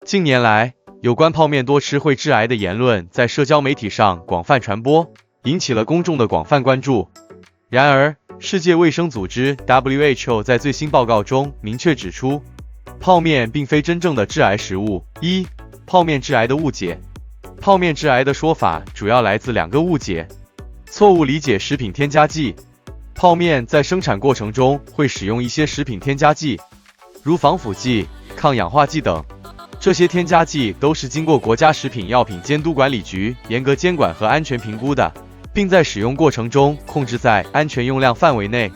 近年来，有关泡面多吃会致癌的言论在社交媒体上广泛传播，引起了公众的广泛关注。然而，世界卫生组织 WHO 在最新报告中明确指出，泡面并非真正的致癌食物。泡面致癌的误解。泡面致癌的说法主要来自两个误解：错误理解食品添加剂。泡面在生产过程中会使用一些食品添加剂，如防腐剂、抗氧化剂等。这些添加剂都是经过国家食品药品监督管理局严格监管和安全评估的，并在使用过程中控制在安全用量范围内。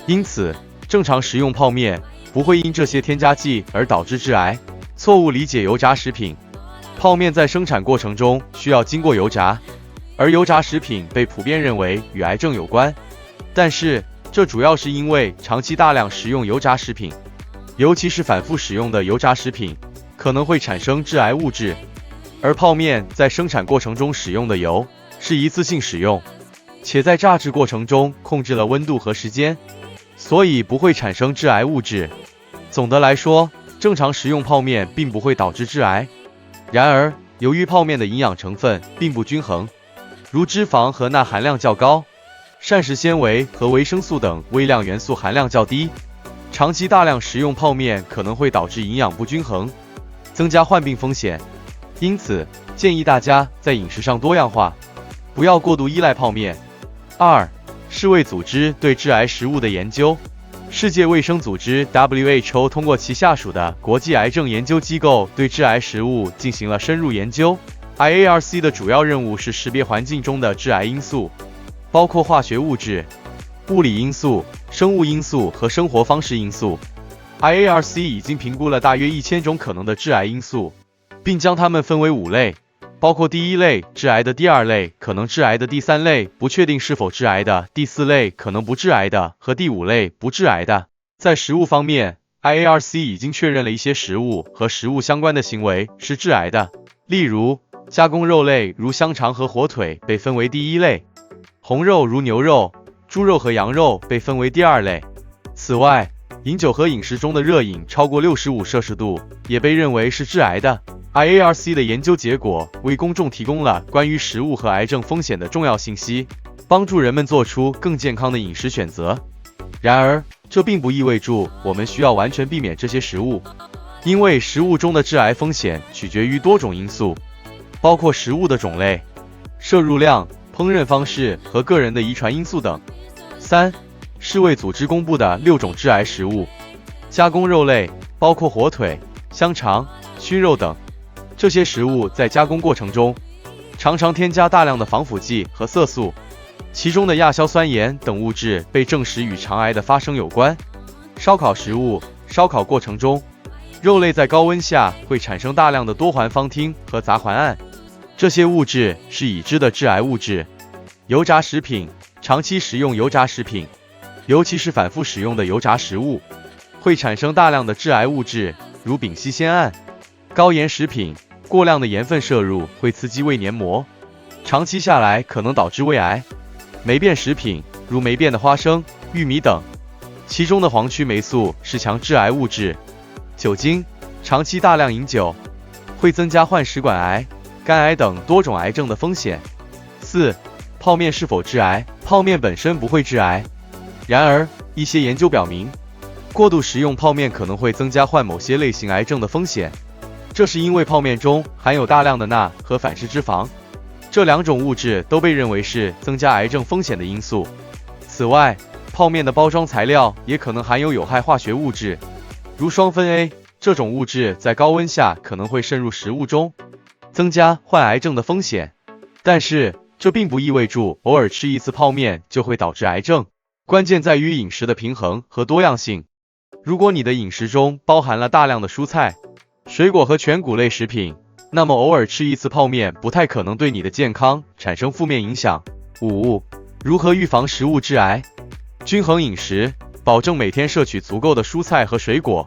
因此，正常食用泡面不会因这些添加剂而导致致癌。错误理解油炸食品。泡面在生产过程中需要经过油炸，而油炸食品被普遍认为与癌症有关。但是，这主要是因为长期大量食用油炸食品，尤其是反复使用的油炸食品，可能会产生致癌物质。而泡面在生产过程中使用的油是一次性使用，且在炸制过程中控制了温度和时间，所以不会产生致癌物质。总的来说，正常食用泡面并不会导致致癌。然而，由于泡面的营养成分并不均衡，如脂肪和钠含量较高，膳食纤维和维生素等微量元素含量较低，长期大量食用泡面可能会导致营养不均衡，增加患病风险。因此，建议大家在饮食上多样化，不要过度依赖泡面。世卫组织对致癌食物的研究。世界卫生组织 WHO 通过其下属的国际癌症研究机构对致癌食物进行了深入研究。IARC 的主要任务是识别环境中的致癌因素，包括化学物质、物理因素、生物因素和生活方式因素。IARC 已经评估了大约1000种可能的致癌因素，并将它们分为5类，包括第1类致癌的、第2类可能致癌的、第3类不确定是否致癌的、第4类可能不致癌的和第5类不致癌的。在食物方面， IARC 已经确认了一些食物和食物相关的行为是致癌的，例如加工肉类如香肠和火腿被分为第1类，红肉如牛肉、猪肉和羊肉被分为第2类。此外，饮酒和饮食中的热饮超过65摄氏度也被认为是致癌的。IARC 的研究结果为公众提供了关于食物和癌症风险的重要信息，帮助人们做出更健康的饮食选择。然而，这并不意味着我们需要完全避免这些食物，因为食物中的致癌风险取决于多种因素，包括食物的种类、摄入量、烹饪方式和个人的遗传因素等。世卫组织公布的6种致癌食物。加工肉类包括火腿、香肠、熏肉等。这些食物在加工过程中常常添加大量的防腐剂和色素，其中的亚硝酸盐等物质被证实与肠癌的发生有关。烧烤食物，烧烤过程中，肉类在高温下会产生大量的多环芳烃和杂环胺，这些物质是已知的致癌物质。油炸食品，长期食用油炸食品，尤其是反复使用的油炸食物，会产生大量的致癌物质，如丙烯酰胺。高盐食品，过量的盐分摄入会刺激胃黏膜，长期下来可能导致胃癌。霉变食品，如霉变的花生、玉米等，其中的黄曲霉素是强致癌物质。酒精，长期大量饮酒会增加患食管癌、肝癌等多种癌症的风险。泡面是否致癌？泡面本身不会致癌，然而一些研究表明，过度食用泡面可能会增加患某些类型癌症的风险。这是因为泡面中含有大量的钠和反式脂肪，这2种物质都被认为是增加癌症风险的因素。此外，泡面的包装材料也可能含有有害化学物质，如双酚 A， 这种物质在高温下可能会渗入食物中，增加患癌症的风险。但是，这并不意味着偶尔吃一次泡面就会导致癌症，关键在于饮食的平衡和多样性。如果你的饮食中包含了大量的蔬菜、水果和全谷类食品，那么偶尔吃一次泡面不太可能对你的健康产生负面影响。如何预防食物致癌？均衡饮食，保证每天摄取足够的蔬菜和水果，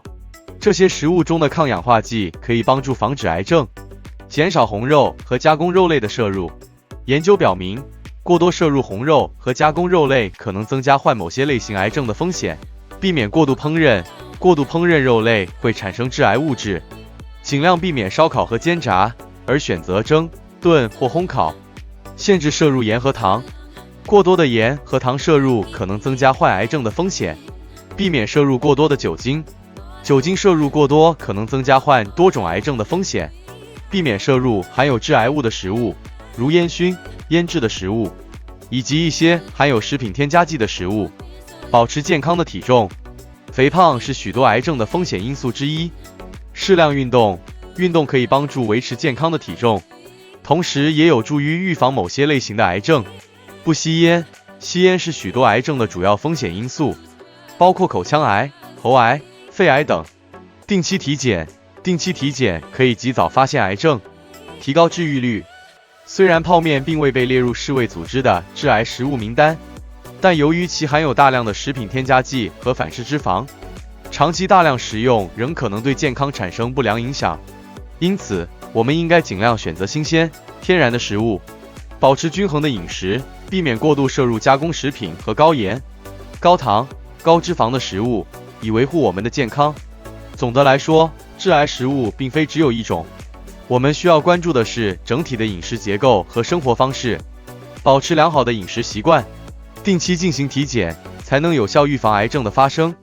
这些食物中的抗氧化剂可以帮助防止癌症。减少红肉和加工肉类的摄入。研究表明，过多摄入红肉和加工肉类可能增加患某些类型癌症的风险。避免过度烹饪，过度烹饪肉类会产生致癌物质。尽量避免烧烤和煎炸，而选择蒸、炖或烘烤。限制摄入盐和糖，过多的盐和糖摄入可能增加患癌症的风险。避免摄入过多的酒精，酒精摄入过多可能增加患多种癌症的风险。避免摄入含有致癌物的食物，如烟熏、腌制的食物，以及一些含有食品添加剂的食物。保持健康的体重，肥胖是许多癌症的风险因素之一。适量运动，运动可以帮助维持健康的体重，同时也有助于预防某些类型的癌症。不吸烟，吸烟是许多癌症的主要风险因素，包括口腔癌、喉癌、肺癌等。定期体检，定期体检可以及早发现癌症，提高治愈率。虽然泡面并未被列入世卫组织的致癌食物名单，但由于其含有大量的食品添加剂和反式脂肪，长期大量食用仍可能对健康产生不良影响。因此，我们应该尽量选择新鲜、天然的食物，保持均衡的饮食，避免过度摄入加工食品和高盐、高糖、高脂肪的食物，以维护我们的健康。总的来说，致癌食物并非只有一种，我们需要关注的是整体的饮食结构和生活方式，保持良好的饮食习惯，定期进行体检，才能有效预防癌症的发生。